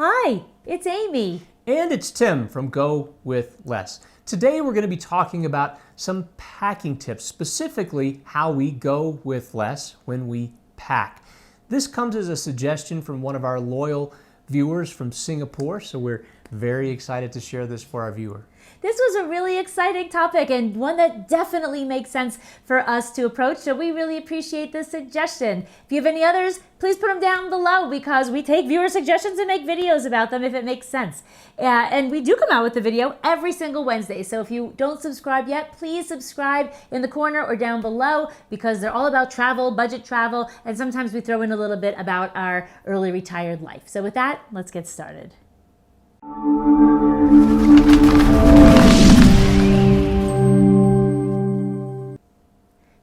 Hi, it's Amy. And it's Tim from GoWithLess. Today we're going to be talking about some packing tips, specifically how we go with less when we pack. This comes as a suggestion from one of our loyal viewers from Singapore, so we're very excited to share this for our viewer. This was a really exciting topic and one that definitely makes sense for us to approach, so we really appreciate this suggestion. If you have any others, please put them down below because we take viewer suggestions and make videos about them if it makes sense. And we do come out with the video every single Wednesday, so if you don't subscribe yet, please subscribe in the corner or down below because they're all about travel, budget travel, and sometimes we throw in a little bit about our early retired life. So with that, let's get started.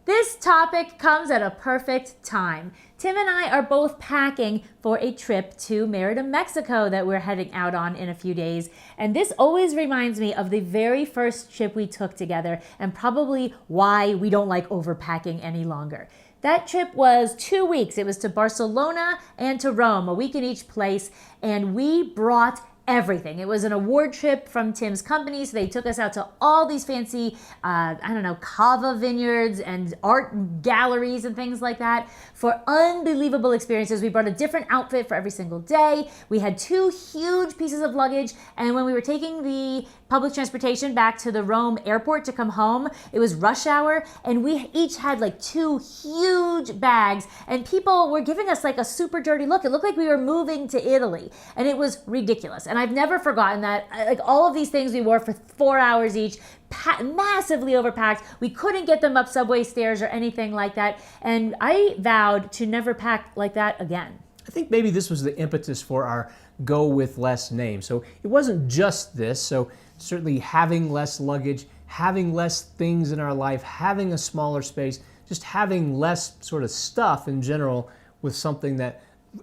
This topic comes at a perfect time. Tim and I are both packing for a trip to Merida, Mexico that we're heading out on in a few days. And this always reminds me of the very first trip we took together and probably why we don't like overpacking any longer. That trip was 2 weeks. It was to Barcelona and to Rome, a week in each place, and we brought everything. It was an award trip from Tim's company, so they took us out to all these fancy, cava vineyards and art galleries and things like that for unbelievable experiences. We brought a different outfit for every single day. We had 2 huge pieces of luggage, and when we were taking the public transportation back to the Rome airport to come home, it was rush hour, and we each had like 2 huge bags, and people were giving us like a super dirty look. It looked like we were moving to Italy, and it was ridiculous. And I've never forgotten that. Like all of these things we wore for 4 hours each, massively overpacked. We couldn't get them up subway stairs or anything like that. And I vowed to never pack like that again. I think maybe this was the impetus for our Go With Less name. So it wasn't just this. So certainly having less luggage, having less things in our life, having a smaller space, just having less sort of stuff in general was something that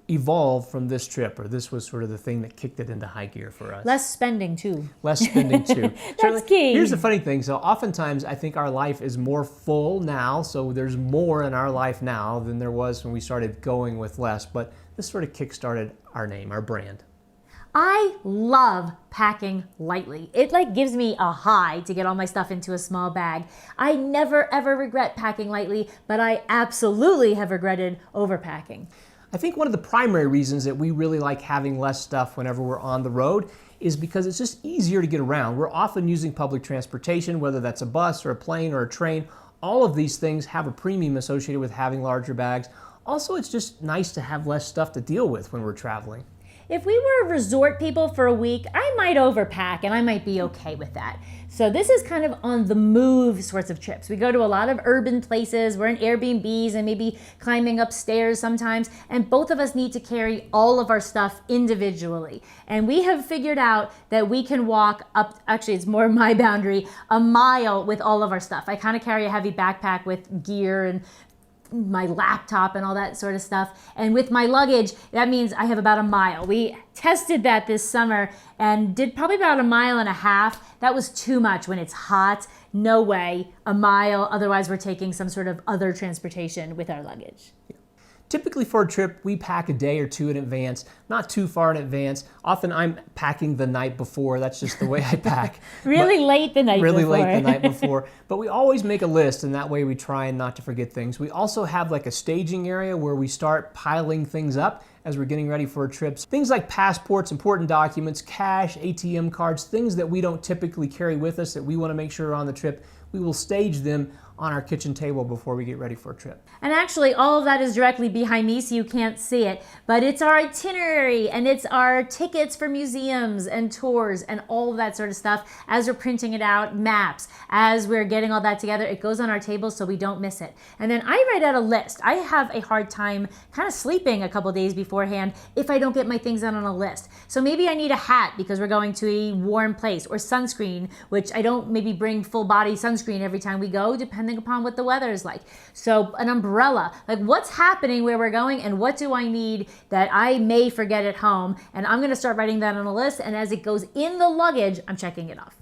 evolved from this trip, or this was sort of the thing that kicked it into high gear for us. Less spending too. Less spending too. That's key. Here's the funny thing. So oftentimes I think our life is more full now, so there's more in our life now than there was when we started going with less, but this sort of kick-started our name, our brand. I love packing lightly. It like gives me a high to get all my stuff into a small bag. I never ever regret packing lightly, but I absolutely have regretted overpacking. I think one of the primary reasons that we really like having less stuff whenever we're on the road is because it's just easier to get around. We're often using public transportation, whether that's a bus or a plane or a train. All of these things have a premium associated with having larger bags. Also, it's just nice to have less stuff to deal with when we're traveling. If we were resort people for a week, I might overpack and I might be okay with that. So this is kind of on the move sorts of trips. We go to a lot of urban places, we're in Airbnbs and maybe climbing upstairs sometimes, and both of us need to carry all of our stuff individually. And we have figured out that we can walk up, actually it's more my boundary, a mile with all of our stuff. I kind of carry a heavy backpack with gear and my laptop and all that sort of stuff. And with my luggage, that means I have about a mile. We tested that this summer and did probably about 1.5 miles. That was too much when it's hot. No way, a mile. Otherwise, we're taking some sort of other transportation with our luggage. Typically for a trip, we pack a day or 2 in advance, not too far in advance. Often I'm packing the night before. That's just the way I pack. Really late the night before. But we always make a list, and that way we try and not to forget things. We also have like a staging area where we start piling things up as we're getting ready for trips. Things like passports, important documents, cash, ATM cards, things that we don't typically carry with us that we want to make sure are on the trip. We will stage them on our kitchen table before we get ready for a trip. And actually all of that is directly behind me so you can't see it, but it's our itinerary and it's our tickets for museums and tours and all of that sort of stuff. As we're printing it out, maps, as we're getting all that together, it goes on our table so we don't miss it. And then I write out a list. I have a hard time kind of sleeping a couple days beforehand if I don't get my things out on a list. So maybe I need a hat because we're going to a warm place, or sunscreen, which I don't maybe bring full body sunscreen every time we go, depending upon what the weather is like. So an umbrella, like what's happening where we're going and what do I need that I may forget at home, and I'm gonna start writing that on a list, and as it goes in the luggage, I'm checking it off.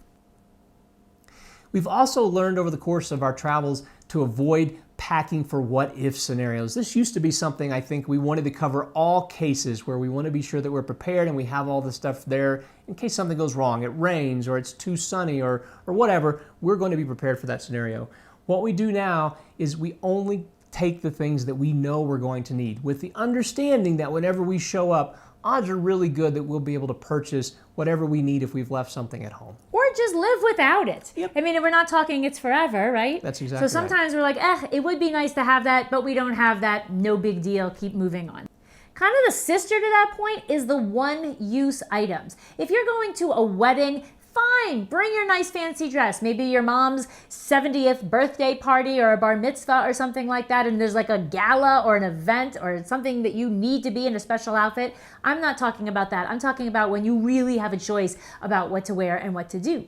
We've also learned over the course of our travels to avoid packing for what-if scenarios. This used to be something I think we wanted to cover all cases where we want to be sure that we're prepared and we have all the stuff there in case something goes wrong. It rains or it's too sunny or whatever. We're going to be prepared for that scenario. What we do now is we only take the things that we know we're going to need with the understanding that whenever we show up, odds are really good that we'll be able to purchase whatever we need if we've left something at home. Or just live without it. Yep. I mean, we're not talking it's forever, right? That's exactly So sometimes we're like, it would be nice to have that, but we don't have that. No big deal. Keep moving on. Kind of the sister to that point is the one-use items. If you're going to a wedding, fine, bring your nice fancy dress. Maybe your mom's 70th birthday party or a bar mitzvah or something like that, and there's like a gala or an event or something that you need to be in a special outfit. I'm not talking about that. I'm talking about when you really have a choice about what to wear and what to do.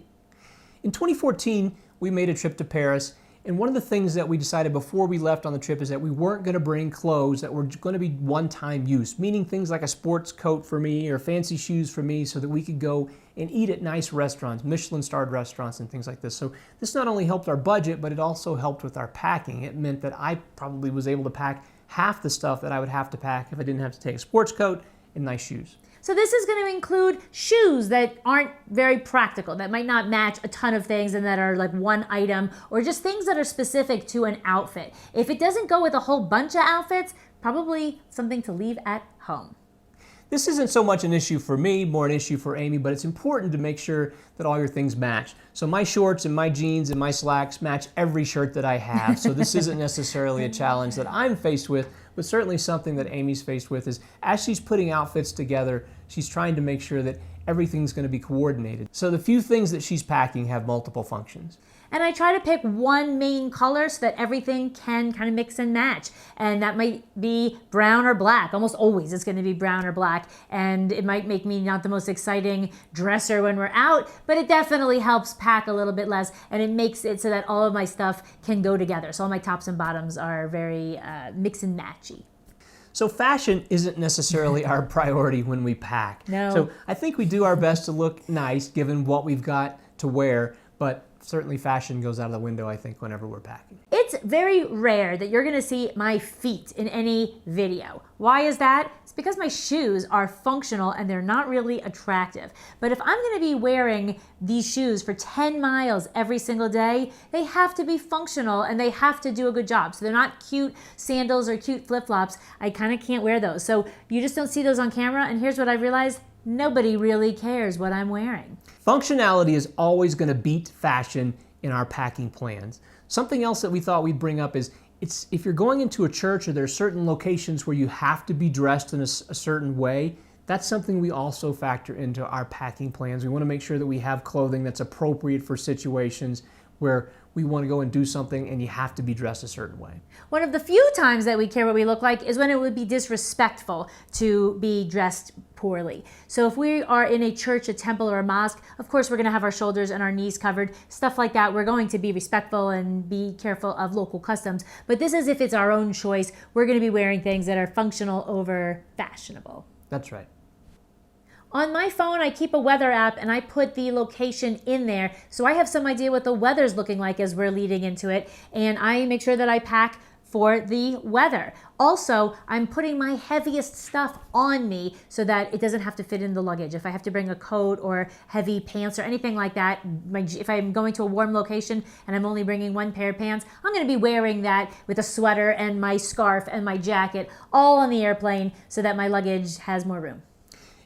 In 2014, we made a trip to Paris, and one of the things that we decided before we left on the trip is that we weren't going to bring clothes that were going to be one-time use, meaning things like a sports coat for me or fancy shoes for me so that we could go and eat at nice restaurants, Michelin-starred restaurants and things like this. So this not only helped our budget, but it also helped with our packing. It meant that I probably was able to pack half the stuff that I would have to pack if I didn't have to take a sports coat and nice shoes. So this is going to include shoes that aren't very practical, that might not match a ton of things and that are like one item, or just things that are specific to an outfit. If it doesn't go with a whole bunch of outfits, probably something to leave at home. This isn't so much an issue for me, more an issue for Amy, but it's important to make sure that all your things match. So my shorts and my jeans and my slacks match every shirt that I have. So this isn't necessarily a challenge that I'm faced with, but certainly something that Amy's faced with is as she's putting outfits together, she's trying to make sure that everything's going to be coordinated. So the few things that she's packing have multiple functions. And I try to pick one main color so that everything can kind of mix and match. And that might be brown or black. Almost always it's going to be brown or black. And it might make me not the most exciting dresser when we're out, but it definitely helps pack a little bit less. And it makes it so that all of my stuff can go together. So all my tops and bottoms are very mix and matchy. So fashion isn't necessarily our priority when we pack. No. So I think we do our best to look nice given what we've got to wear, but certainly fashion goes out of the window, I think, whenever we're packing. It's very rare that you're gonna see my feet in any video. Why is that? It's because my shoes are functional and they're not really attractive. But if I'm gonna be wearing these shoes for 10 miles every single day, they have to be functional and they have to do a good job. So they're not cute sandals or cute flip-flops. I kind of can't wear those. So you just don't see those on camera, and here's what I realized. Nobody really cares what I'm wearing. Functionality is always going to beat fashion in our packing plans. Something else that we thought we'd bring up is if you're going into a church or there are certain locations where you have to be dressed in a certain way, that's something we also factor into our packing plans. We want to make sure that we have clothing that's appropriate for situations where we want to go and do something and you have to be dressed a certain way. One of the few times that we care what we look like is when it would be disrespectful to be dressed poorly. So if we are in a church, a temple, or a mosque, of course we're going to have our shoulders and our knees covered, stuff like that. We're going to be respectful and be careful of local customs. But this is if it's our own choice. We're going to be wearing things that are functional over fashionable. That's right. On my phone, I keep a weather app and I put the location in there so I have some idea what the weather's looking like as we're leading into it, and I make sure that I pack for the weather. Also, I'm putting my heaviest stuff on me so that it doesn't have to fit in the luggage. If I have to bring a coat or heavy pants or anything like that, if I'm going to a warm location and I'm only bringing one pair of pants, I'm going to be wearing that with a sweater and my scarf and my jacket all on the airplane so that my luggage has more room.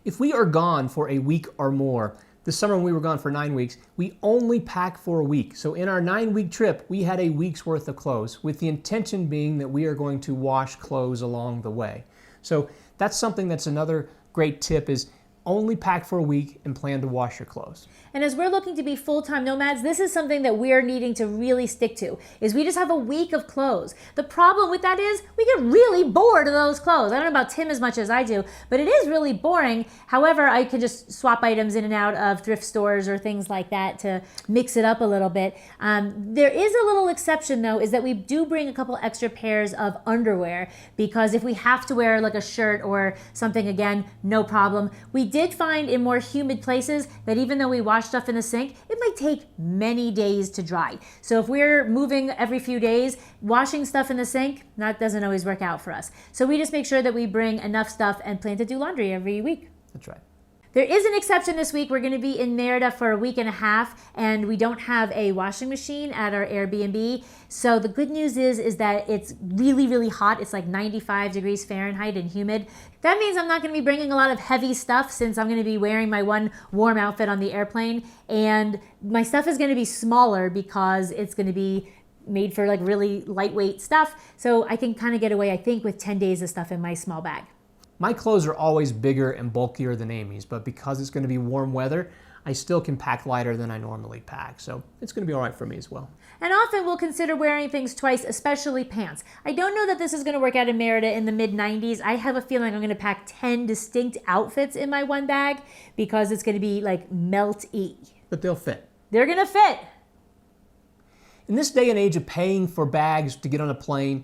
If we are gone for a week or more, this summer when we were gone for 9 weeks, we only pack for a week. So in our 9-week trip, we had a week's worth of clothes, with the intention being that we are going to wash clothes along the way. So that's something that's another great tip is only pack for a week and plan to wash your clothes. And as we're looking to be full-time nomads, this is something that we're needing to really stick to, is we just have a week of clothes. The problem with that is we get really bored of those clothes. I don't know about Tim as much as I do, but it is really boring. However, I could just swap items in and out of thrift stores or things like that to mix it up a little bit. There is a little exception though, is that we do bring a couple extra pairs of underwear, because if we have to wear like a shirt or something, again, no problem. We did find in more humid places that even though we wash stuff in the sink, it might take many days to dry. So if we're moving every few days, washing stuff in the sink, that doesn't always work out for us. So we just make sure that we bring enough stuff and plan to do laundry every week. That's right. There is an exception this week. We're going to be in Merida for a week and a half, and we don't have a washing machine at our Airbnb. So the good news is that it's really, really hot. It's like 95 degrees Fahrenheit and humid. That means I'm not going to be bringing a lot of heavy stuff since I'm going to be wearing my one warm outfit on the airplane. And my stuff is going to be smaller because it's going to be made for like really lightweight stuff. So I can kind of get away, I think, with 10 days of stuff in my small bag. My clothes are always bigger and bulkier than Amy's, but because it's going to be warm weather, I still can pack lighter than I normally pack. So it's going to be all right for me as well. And often we'll consider wearing things twice, especially pants. I don't know that this is going to work out in Merida in the mid-90s. I have a feeling I'm going to pack 10 distinct outfits in my one bag because it's going to be like melt-y. But they'll fit. They're going to fit. In this day and age of paying for bags to get on a plane,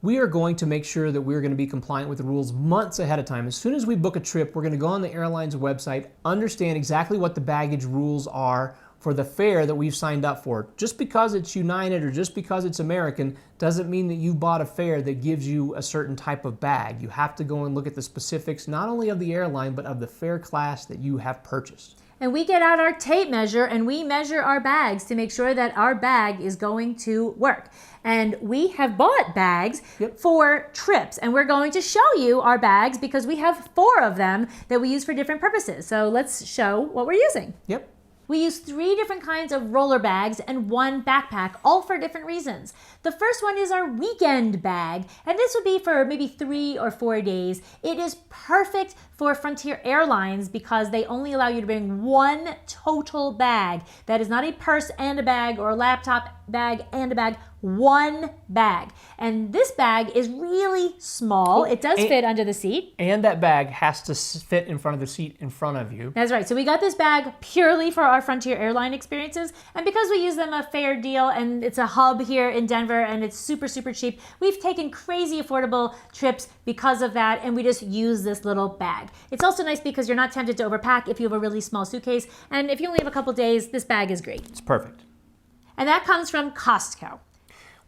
we are going to make sure that we're going to be compliant with the rules months ahead of time. As soon as we book a trip, we're going to go on the airline's website, understand exactly what the baggage rules are for the fare that we've signed up for. Just because it's United or just because it's American doesn't mean that you bought a fare that gives you a certain type of bag. You have to go and look at the specifics, not only of the airline, but of the fare class that you have purchased. And we get out our tape measure and we measure our bags to make sure that our bag is going to work. And we have bought bags for trips, and we're going to show you our bags because we have 4 of them that we use for different purposes. So let's show what we're using. Yep. We use 3 different kinds of roller bags and 1 backpack, all for different reasons. The first one is our weekend bag, and this would be for maybe 3 or 4 days. It is perfect for Frontier Airlines because they only allow you to bring 1 total bag. That is not a purse and a bag or a laptop bag and a bag. 1 bag. And this bag is really small. It does fit under the seat. And that bag has to fit in front of the seat in front of you. That's right. So we got this bag purely for our Frontier Airline experiences. And because we use them a fair deal and it's a hub here in Denver and it's super, super cheap, we've taken crazy affordable trips because of that. And we just use this little bag. It's also nice because you're not tempted to overpack if you have a really small suitcase. And if you only have a couple days, this bag is great. It's perfect. And that comes from Costco.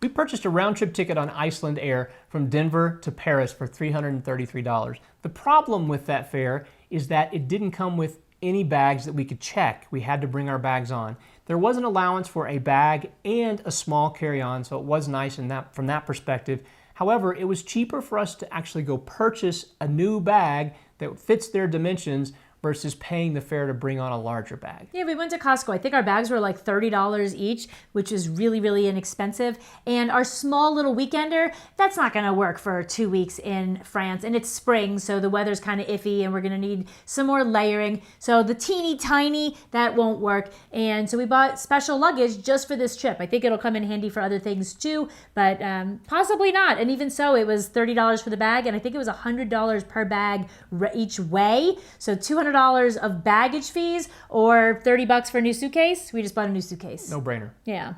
We purchased a round-trip ticket on Iceland Air from Denver to Paris for $333. The problem with that fare is that it didn't come with any bags that we could check. We had to bring our bags on. There was an allowance for a bag and a small carry-on, so it was nice from that perspective. However, it was cheaper for us to actually go purchase a new bag that fits their dimensions versus paying the fare to bring on a larger bag. Yeah, we went to Costco. I think our bags were like $30 each, which is really, really inexpensive. And our small little weekender, that's not gonna work for 2 weeks in France. And it's spring, so the weather's kind of iffy and we're gonna need some more layering. So the teeny tiny, that won't work. And so we bought special luggage just for this trip. I think it'll come in handy for other things too, but possibly not. And even so, it was $30 for the bag, and I think it was $100 per bag each way. So $200 of baggage fees or $30 for a new suitcase. We just bought a new suitcase. No brainer. Yeah.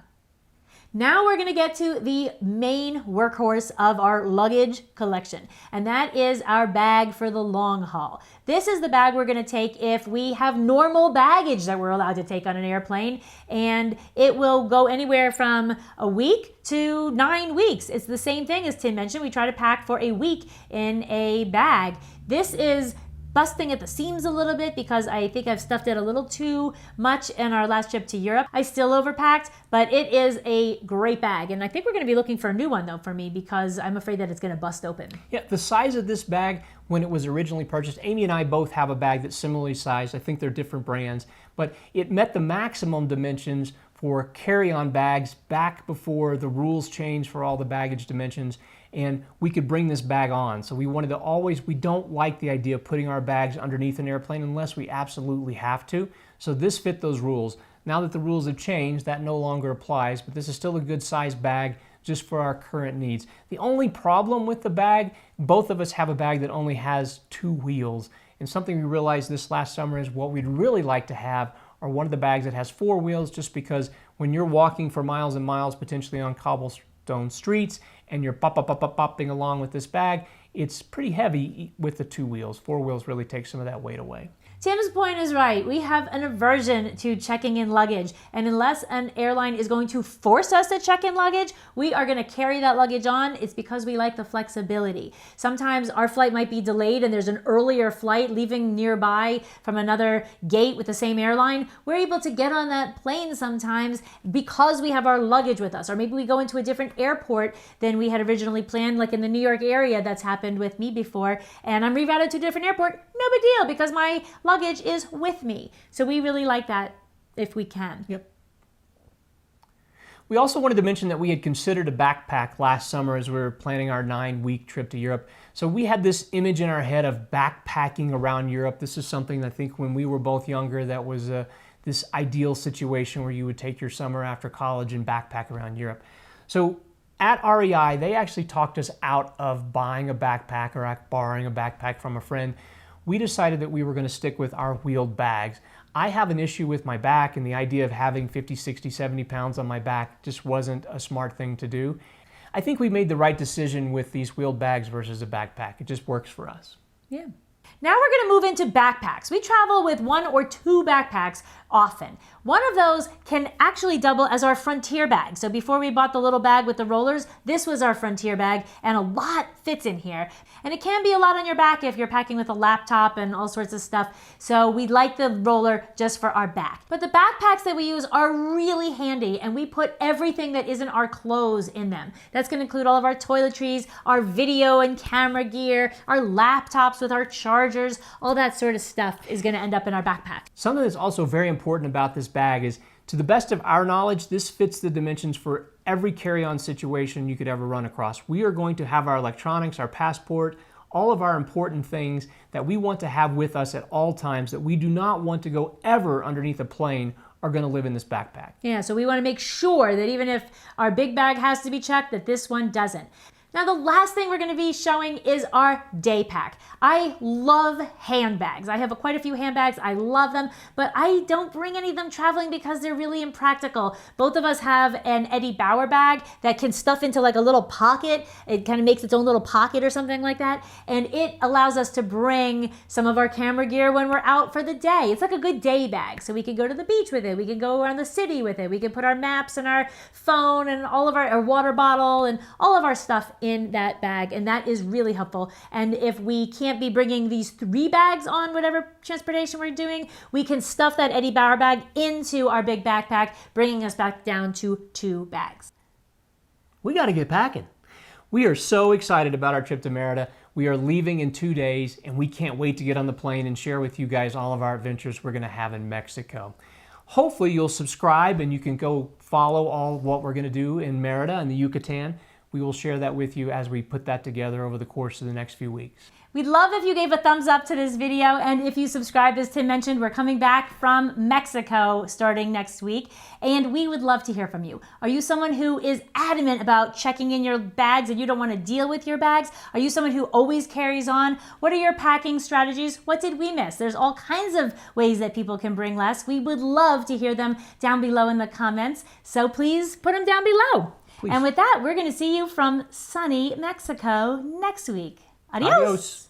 Now we're going to get to the main workhorse of our luggage collection, and that is our bag for the long haul. This is the bag we're going to take if we have normal baggage that we're allowed to take on an airplane, and it will go anywhere from a week to 9 weeks. It's the same thing as Tim mentioned. We try to pack for a week in a bag. This is busting at the seams a little bit because I think I've stuffed it a little too much in our last trip to Europe. I still overpacked, but it is a great bag. And I think we're going to be looking for a new one though for me because I'm afraid that it's going to bust open. Yeah, the size of this bag when it was originally purchased, Amy and I both have a bag that's similarly sized. I think they're different brands, but it met the maximum dimensions for carry-on bags back before the rules changed for all the baggage dimensions, and we could bring this bag on. So we wanted to we don't like the idea of putting our bags underneath an airplane unless we absolutely have to. So this fit those rules. Now that the rules have changed, that no longer applies, but this is still a good size bag just for our current needs. The only problem with the bag, both of us have a bag that only has 2 wheels, and something we realized this last summer is what we'd really like to have are one of the bags that has 4 wheels, just because when you're walking for miles and miles, potentially on cobblestone streets, and you're bopping along with this bag, it's pretty heavy with the 2 wheels. 4 wheels really take some of that weight away. Tim's point is right. We have an aversion to checking in luggage. And unless an airline is going to force us to check in luggage, we are going to carry that luggage on. It's because we like the flexibility. Sometimes our flight might be delayed and there's an earlier flight leaving nearby from another gate with the same airline. We're able to get on that plane sometimes because we have our luggage with us. Or maybe we go into a different airport than we had originally planned, like in the New York area. That's happened with me before. And I'm rerouted to a different airport. No big deal because my luggage is with me. So we really like that if we can. Yep. We also wanted to mention that we had considered a backpack last summer as we were planning our 9-week trip to Europe. So we had this image in our head of backpacking around Europe. This is something I think when we were both younger that was this ideal situation where you would take your summer after college and backpack around Europe. So at REI, they actually talked us out of buying a backpack or borrowing a backpack from a friend. We decided that we were going to stick with our wheeled bags. I have an issue with my back, and the idea of having 50, 60, 70 pounds on my back just wasn't a smart thing to do. I think we made the right decision with these wheeled bags versus a backpack. It just works for us. Yeah. Now we're going to move into backpacks. We travel with 1 or 2 backpacks often. One of those can actually double as our Frontier bag. So before we bought the little bag with the rollers, this was our Frontier bag, and a lot fits in here. And it can be a lot on your back if you're packing with a laptop and all sorts of stuff. So we like the roller just for our back. But the backpacks that we use are really handy, and we put everything that isn't our clothes in them. That's going to include all of our toiletries, our video and camera gear, our laptops with our chargers, all that sort of stuff is going to end up in our backpack. Something that's also very important about this bag is, to the best of our knowledge, this fits the dimensions for every carry-on situation you could ever run across. We are going to have our electronics, our passport, all of our important things that we want to have with us at all times that we do not want to go ever underneath a plane are going to live in this backpack. Yeah, so we want to make sure that even if our big bag has to be checked, that this one doesn't. Now, the last thing we're going to be showing is our day pack. I love handbags. I have quite a few handbags. I love them, but I don't bring any of them traveling because they're really impractical. Both of us have an Eddie Bauer bag that can stuff into like a little pocket. It kind of makes its own little pocket or something like that, and it allows us to bring some of our camera gear when we're out for the day. It's like a good day bag, so we can go to the beach with it. We can go around the city with it. We can put our maps and our phone and all of our water bottle and all of our stuff in that bag, and that is really helpful. And if we can't be bringing these 3 bags on whatever transportation we're doing, we can stuff that Eddie Bauer bag into our big backpack, bringing us back down to 2 bags. We got to get packing. We are so excited about our trip to Merida. We are leaving in 2 days, and we can't wait to get on the plane and share with you guys all of our adventures we're going to have in Mexico. Hopefully you'll subscribe and you can go follow all what we're going to do in Merida and the Yucatan. We will share that with you as we put that together over the course of the next few weeks. We'd love if you gave a thumbs up to this video, and if you subscribed, as Tim mentioned, we're coming back from Mexico starting next week, and we would love to hear from you. Are you someone who is adamant about checking in your bags and you don't want to deal with your bags? Are you someone who always carries on? What are your packing strategies? What did we miss? There's all kinds of ways that people can bring less. We would love to hear them down below in the comments, so please put them down below. Please. And with that, we're going to see you from sunny Mexico next week. Adios. Adios.